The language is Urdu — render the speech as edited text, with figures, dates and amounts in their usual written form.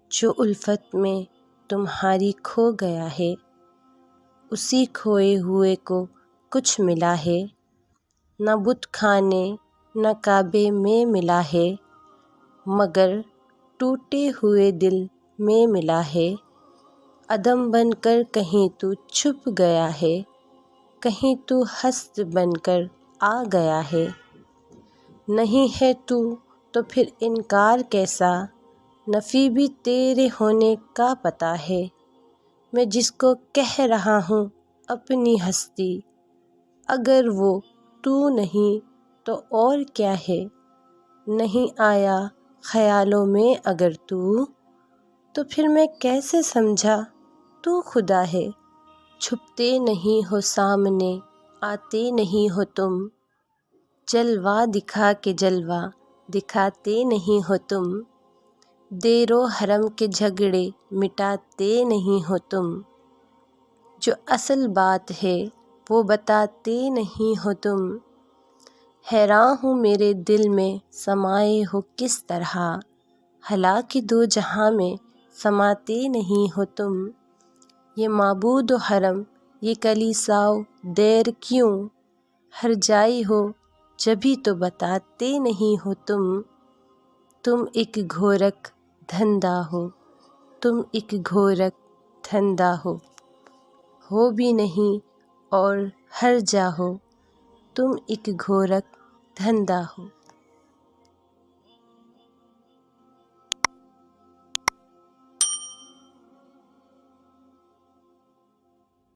جو الفت میں تمہاری کھو گیا ہے، اسی کھوئے ہوئے کو کچھ ملا ہے۔ نہ بت خانے نہ کعبے میں ملا ہے، مگر ٹوٹے ہوئے دل میں ملا ہے۔ عدم بن کر کہیں تو چھپ گیا ہے، کہیں تو ہست بن کر آ گیا ہے۔ نہیں ہے تو پھر انکار کیسا، نفی بھی تیرے ہونے کا پتہ ہے۔ میں جس کو کہہ رہا ہوں اپنی ہستی، اگر وہ تو نہیں تو اور کیا ہے۔ نہیں آیا خیالوں میں اگر تو پھر میں کیسے سمجھا تو خدا ہے۔ چھپتے نہیں ہو سامنے، آتے نہیں ہو تم، جلوہ دکھا کے جلوہ دکھاتے نہیں ہو تم۔ دیر و حرم کے جھگڑے مٹاتے نہیں ہو تم، جو اصل بات ہے وہ بتاتے نہیں ہو تم۔ حیراں ہوں میرے دل میں سمائے ہو کس طرح، حالانکہ دو جہاں میں سماتے نہیں ہو تم۔ یہ معبود و حرم، یہ کلیسا و دیر کیوں، ہر جائی ہو جبھی تو بتاتے نہیں ہو تم۔ تم ایک گھورک دھندہ ہو، تم ایک گھورک دھندہ ہو بھی نہیں اور ہر جا ہو، تم ایک گھورک دھندہ ہو۔